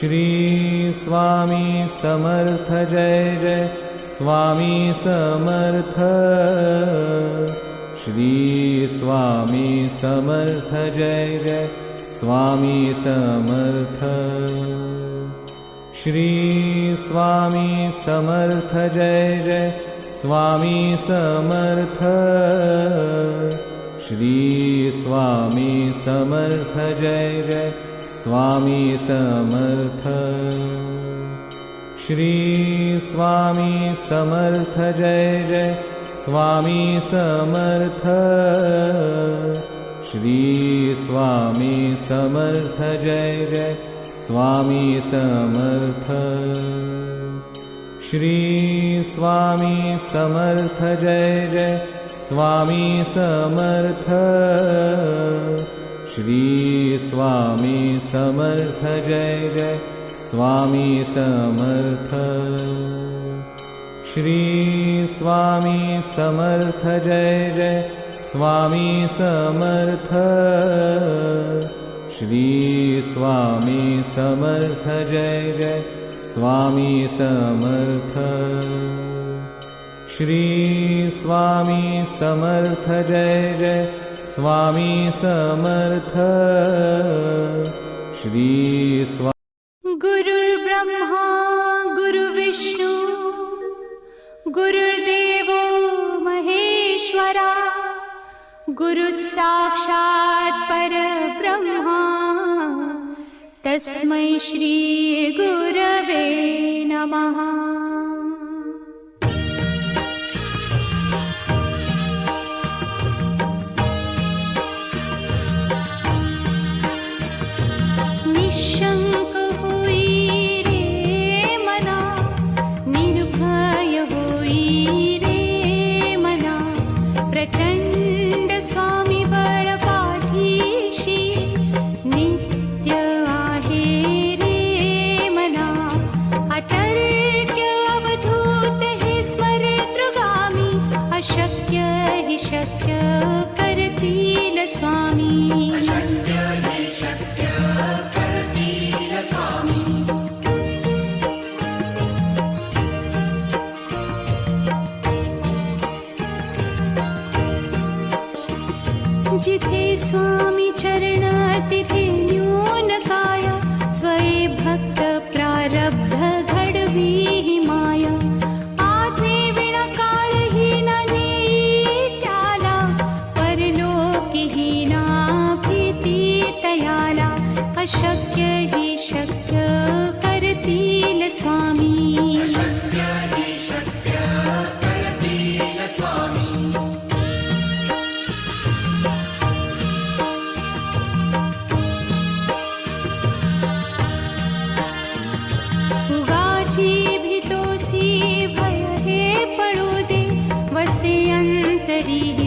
श्री स्वामी समर्थ जय जय स्वामी समर्थ। श्री स्वामी समर्थ जय जय स्वामी समर्थ। श्री स्वामी समर्थ जय जय स्वामी समर्थ। श्री स्वामी समर्थ जय जय स्वामी समर्थ। श्री स्वामी समर्थ जय जय स्वामी समर्थ। श्री स्वामी समर्थ जय जय स्वामी समर्थ। श्री स्वामी समर्थ जय जय स्वामी समर्थ। श्री स्वामी समर्थ जय जय स्वामी समर्थ। श्री स्वामी समर्थ जय जय स्वामी समर्थ। श्री स्वामी समर्थ जय जय स्वामी समर्थ। श्री स्वामी समर्थ जय जय स्वामी समर्थ। श्री गुरुर्ब्रह्मा गुरुर्विष्णु गुरुर्देवो महेश्वरा गुरुसाक्षात् परब्रह्मा तस्मै श्री गुरवे नमः। जिथे स्वामी चरण तिथे न्यून काय स्वये भक्त प्रारब्ध घडवी ही माया। आज्ञे विना काळही न नेई त्याला परलोकी ही ना भीती तयाला। अशक्य ही शक्य करतील स्वामी।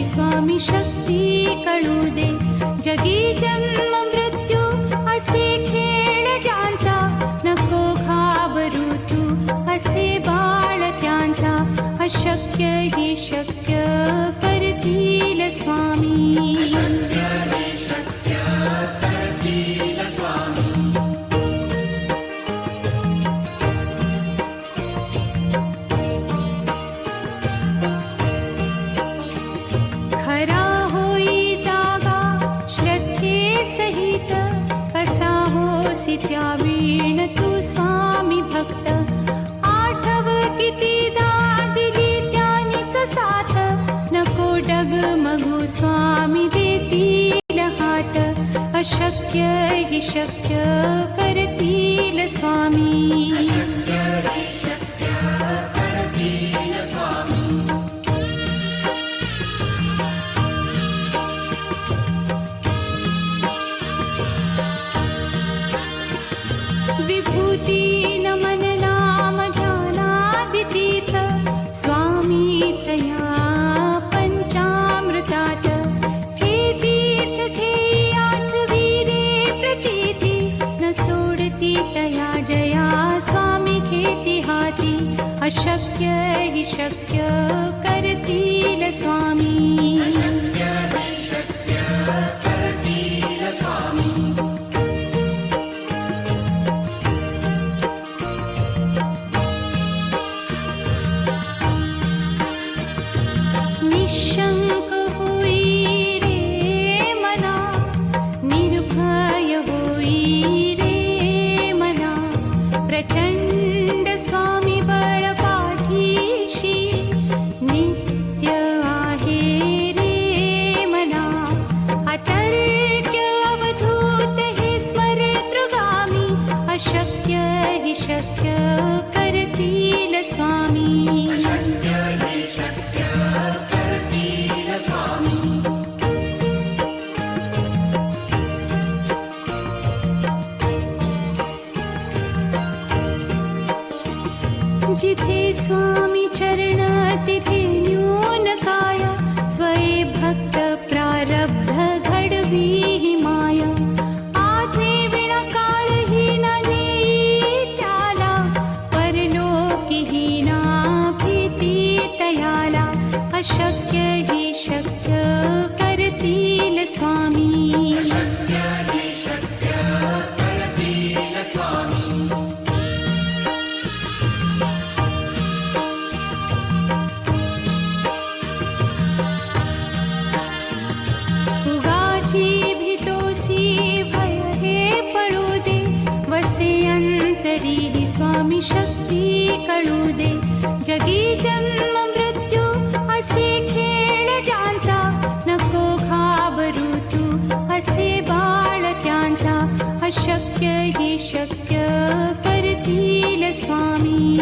स्वामी शक्ती कळू दे जगी जन्म मृत्यू असे खेळ ज्यांचा नको घाबरू तू असे बाळ त्यांचा। अशक्य ही शक्य करतील स्वामी। त्यावीण तू स्वामी भक्त आठव कितीदा दिली त्यानीच साथ। नको डगमगू स्वामी देतील हात। अशक्य ही शक्य करतील स्वामी। विभूती नमन नाम ध्यानादितीर्थ स्वामीच या पंचामृतात। हे तीर्थ घेई आठवी रे प्रचिती न सोडती तया जया स्वामी घेती हाती। अशक्य ही शक्य करतील स्वामी। स्वामी जिथे स्वामी चरण तिथे न्यून काय स्वये भक्त प्रारब्ध घडवी ही माया आज्ञे विना काळही न नेई त्याला परलोकी ही ना भीती तयाला अशक्य ही शक्य करतील स्वामी स्वामी शक्ती कळू दे जगी जन्म मृत्यू असे खेळ ज्यांचा नको घाबरू तू असे बाळ त्यांचा अशक्य ही शक्य करतील स्वामी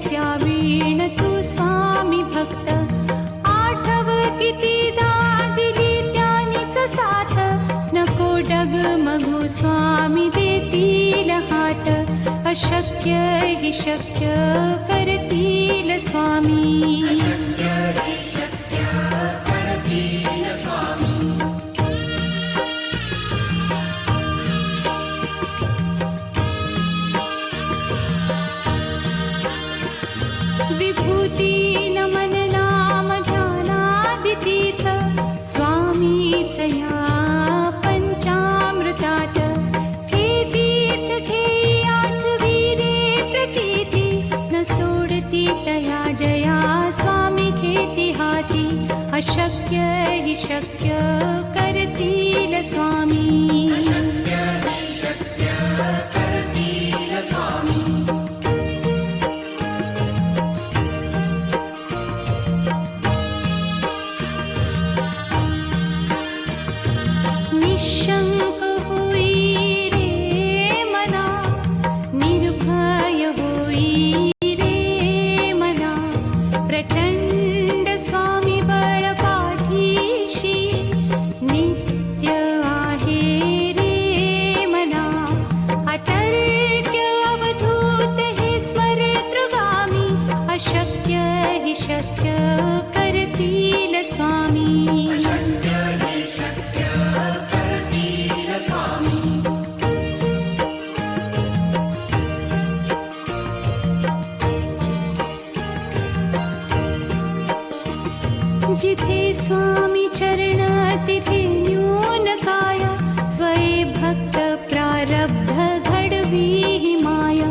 त्यावीण तू स्वामी भक्त आठव कितीदा दिली त्यानीच साथ नको डगमगू स्वामी देतील हात अशक्य ही शक्य करतील स्वामी विभूती नमन नाम ध्यानादितीर्थ स्वामीच या पंचामृतात हे तीर्थ घेई आठवी रे प्रचिती न सोडती तया जया स्वामी घेती हाती अशक्य हि शक्य करतील स्वामी निशंक होई रे मना निर्भय होई रे मना प्रचंड स्वामी बळ पाठीशी नित्य आहे रे मना अतर्क्य अवधूत हे स्मरतृगामी अशक्य हि शक्य करतील स्वामी जिथे स्वामी चरण तिथे न्यून काय स्वये भक्त प्रारब्ध घडवी ही माया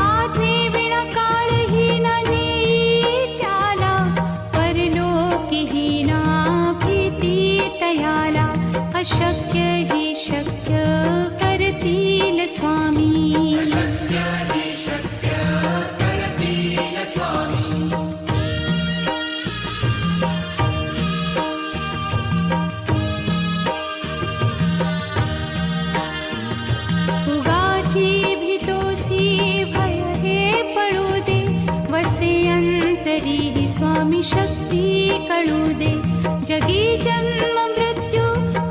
आज्ञे विना काळही न नेई त्याला परलोकी ही ना भीती तयाला अशक्य ही शक्य करतील स्वामी स्वामी शक्ती कळू दे जगी जन्म मृत्यू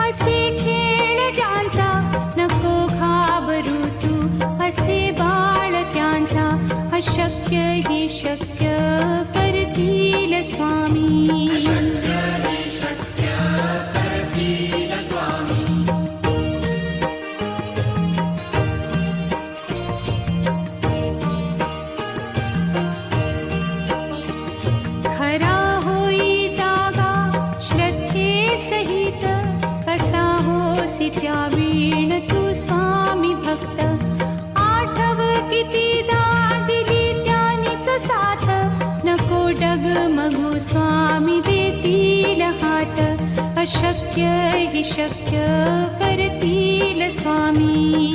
असे खेळ ज्यांचा नको घाबरू तू असे बाळ त्यांचा अशक्य ही शक्य करतील स्वामी त्यावीण तू स्वामी भक्त आठव कितीदा दिली त्यानीच साथ नको डगमगू स्वामी देतील हात अशक्य हि शक्य करतील स्वामी.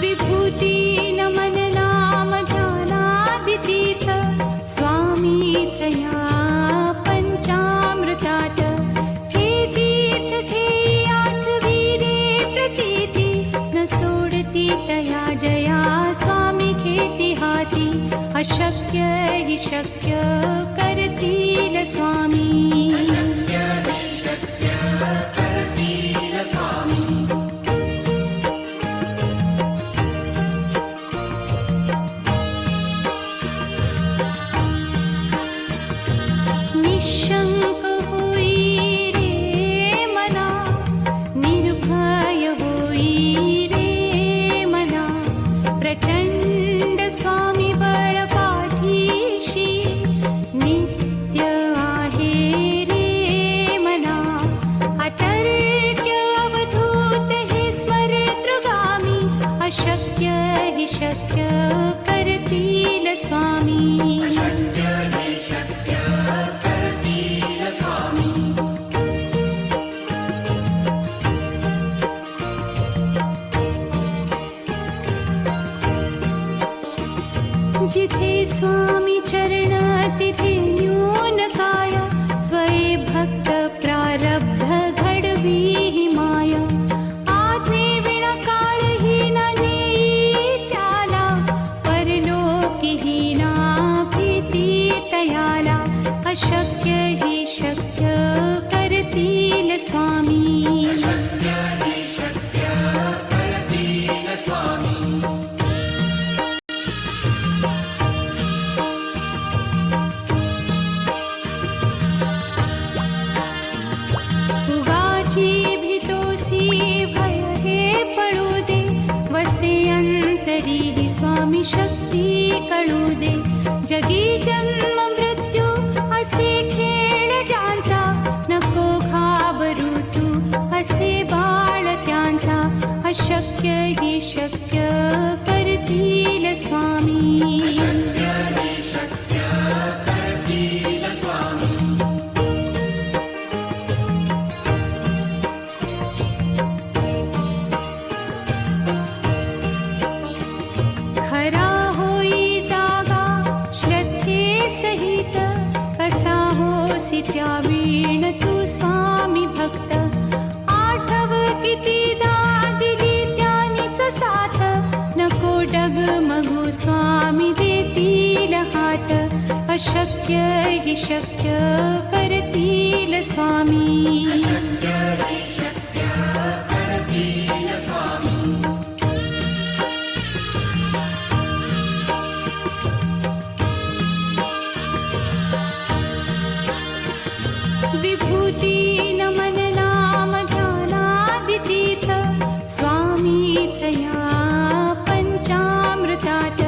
विभूती नमन नाम ध्यानादितीर्थ स्वामीच या पंचामृतात. हे तीर्थ घेई आठविले प्रचिती न सोडती तया जया स्वामी घेती हाती. अशक्य हि शक्य करतील स्वामी. निशंक होई रे मना, निर्भय होई रे मना. प्रचंड स्वामी बळ पाठीशी नित्य आहे रे मना. अतर्क्य अवधूत हे स्मरतृगामी. अशक्य हि शक्य करतील स्वामी. जिथे स्वामी चरण तिथे न्यून काय. स्वये भक्त प्रारब्ध घडवी हि माय. आज्ञे विना काळही न नेई त्याला. परलोकी ही ना भीती तयाला. अशक्य हि शक्य करतील स्वामी. भय हे पळू दे. वसे अंतरी हि स्वामी शक्ती कळू दे. जगी जन्म मृत्यू असे खेळ ज्यांचा. नको घाबरू तू असे बाळ त्यांचा. अशक्य हि शक्य करतील स्वामी. खरा होई जागा श्रद्धे सहित. कसा होसी त्या वीण तू स्वामी भक्त. आठव कितीदा दिली त्यानीच साथ. नको डगमगू स्वामी देतील हात. अशक्य हि शक्य करतील स्वामी. विभूती नमन नाम ध्यानादितीर्थ स्वामीच या पंचामृतात.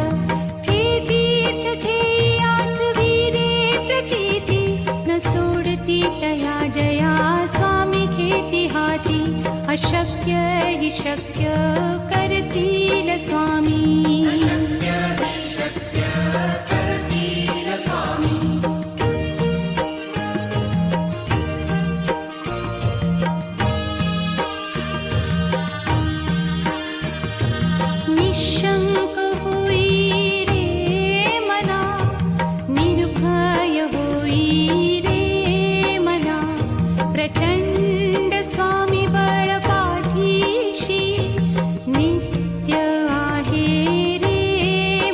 हे तीर्थ घेई आठविले प्रचिती न सोडती तया जया स्वामी घेती हाती. अशक्य हि शक्य करतील स्वामी. निशंक होई रे मना, निर्भय होई रे मना. प्रचंड स्वामी बळ पाठीशी नित्य आहे रे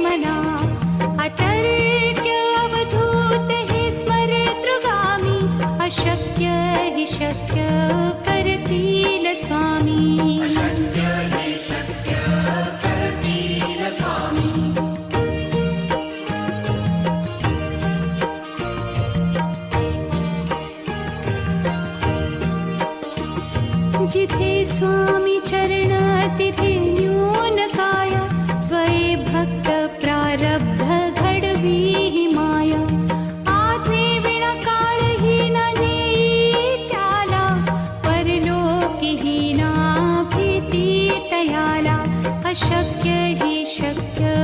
अशक्य हि शक्य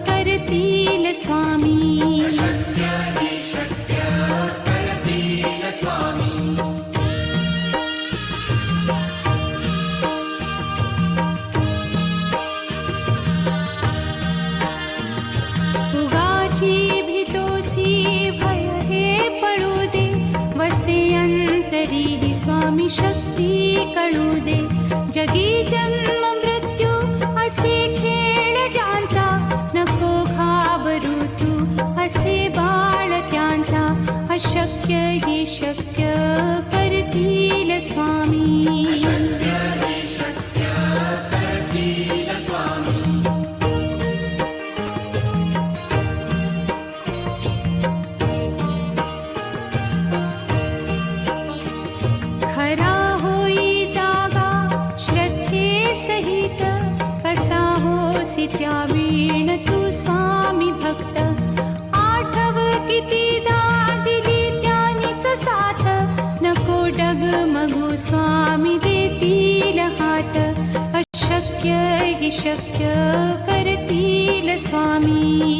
करतील स्वामी उगाची भीतोसी भय हे पडू दे वसे अंतरी हि स्वामी शक्ती कळू दे जगी जन्म मृत्यू असे खेळ ज्यांचा नको घाबरू तू असे बाळ त्यांचा अशक्य हि शक्य करतील स्वामी खरा होई जागा श्रद्धे सहित कसा होसी त्या वीण तू स्वामी भक्त आठव कितीदा दिली त्यानीच साथ नको डगमगू स्वामी देतील हात अशक्य हि शक्य करतील स्वामी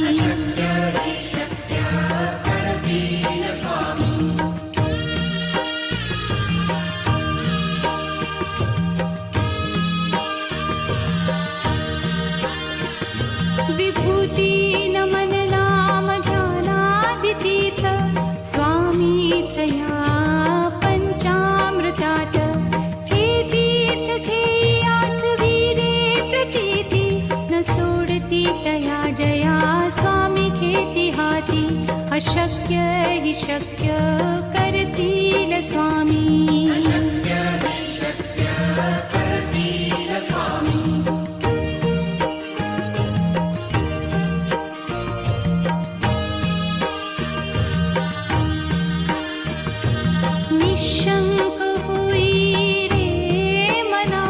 विभूती नमन नाम ध्यानादितीर्थ स्वामीच या पंचामृतात हे तीर्थ घेई आठवी रे प्रचिती न सोडती तया जया स्वामी घेती हाती अशक्य हि शक्य करतील स्वामी निशंक होई रे मना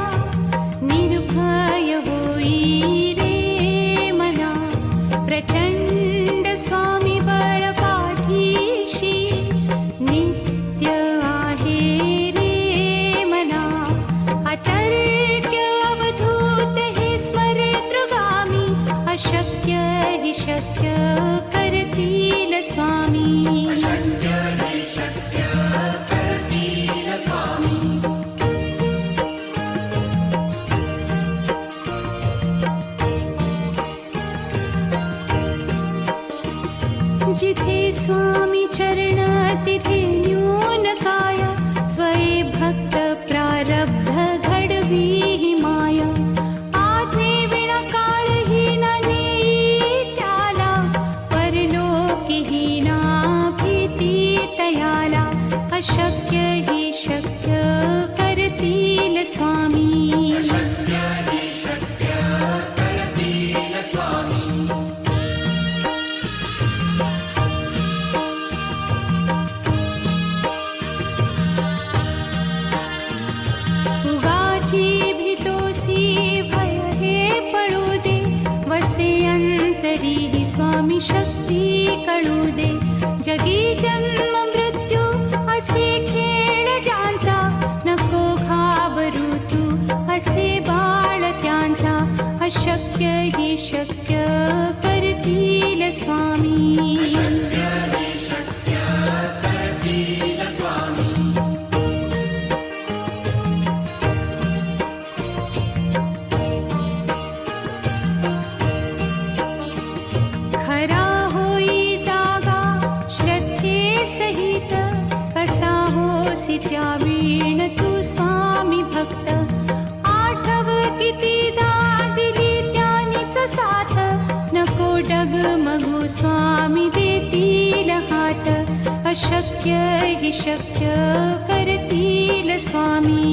निर्भय होई रे मना प्रचंड स्वामी बळ पाठीशी नित्य आहे रे मना अतर्क्य अवधूत हे स्मरेतृगामी अशक्य हि शक्य करतील स्वामी जिथे स्वामी चरण तिथे न्यून काय स्वये भक्त प्रारब्ध घडवी हि माया आज्ञे विना काळ हि न नेई त्याला परलोकी हि ना भीती तयाला अशक्य हि शक्य करतील स्वामी उगाची भीतोसी भय हे पडू दे वसे अंतरी हि स्वामी शक्ती कळू दे जगी जन्म मृत्यू असे खेळ ज्यांचा नको घाबरू तू असे बाळ त्यांचा अशक्य हि शक्य करतील स्वामी खरा होई जागा श्रद्धे सहित कसा होसी त्या वीण तू स्वामी भक्त आठव कितीदा दिली त्यानीच साथ नको डगमगू स्वामी देतील हात अशक्य हि शक्य करतील स्वामी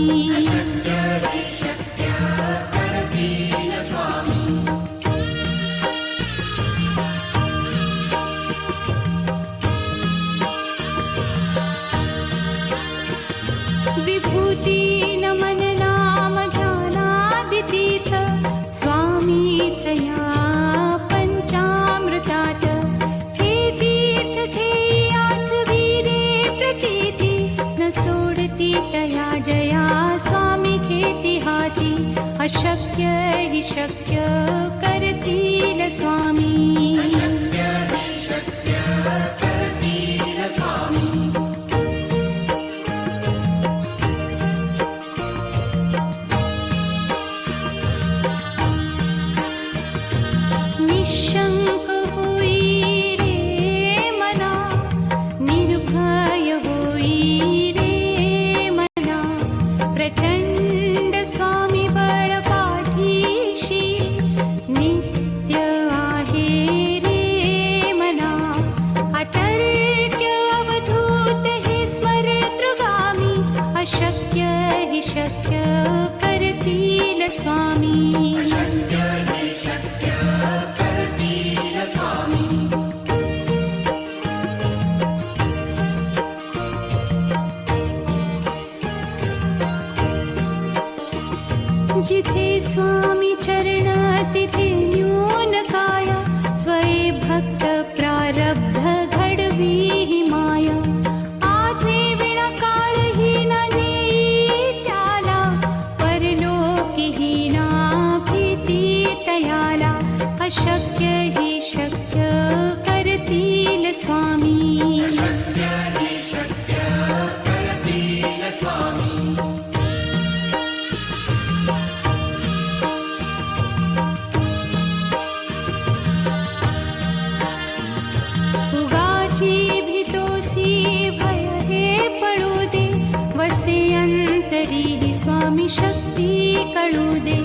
विभूती नमन नाम ध्यानादितीर्थ स्वामीच या पंचामृतात हे तीर्थ घेई आठवी रे प्रचिती न सोडती तया जया स्वामी अशक्य हि शक्य करतील स्वामी निशंक होई रे मना निर्भय होई रे मना प्रचंड स्वामी बळ पाठीशी नित्य आहे रे मना अतर्क्य अवधूत हे स्मरतृगामी अशक्य हि शक्य करतील स्वामी जिथे स्वामी चरण तिथे न्यून काया स्वये भक्त प्रारब्ध घडवी हि माया आज्ञे विना काळही न नेई त्याला परलोकी हि ना भीती तयाला अशक्य हि शक्य करतील स्वामी उगाची भीतोसी भय हे पळू दे वसे अंतरी ही स्वामी शक्ती कळू दे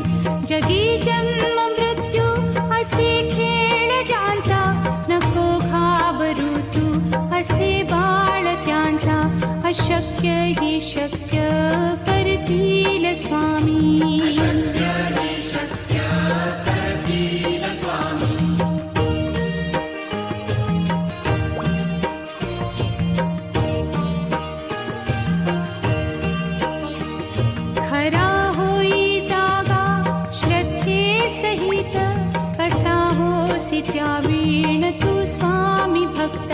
जगी जन्म मृत्यू असे खेळ ज्यांचा नको घाबरू तू असे बाळ त्यांचा अशक्य ही शक्य करतील स्वामी खरा होई जागा श्रद्धे सहित कसा होसी त्या वीण तू स्वामी भक्त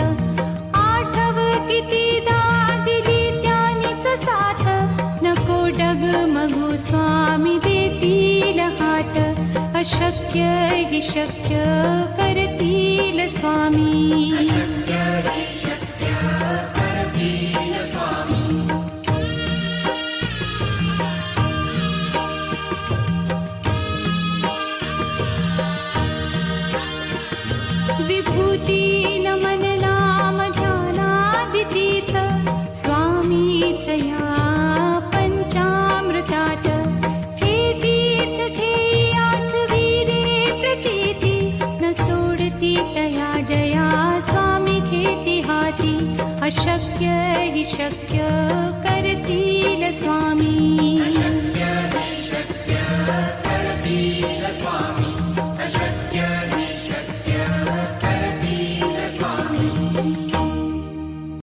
आठव कितीदा दिली त्यानीच साथ नको डगमगू स्वामी देतील हात अशक्य हि शक्य करतील स्वामी विभूती नमन नाम ध्यानादितीत स्वामीच या पंचामृतात हे तीर्थ घेई आठवी रे प्रचिती न सोडती तया जया स्वामी घेती हाती अशक्य हि शक्य करतील स्वामी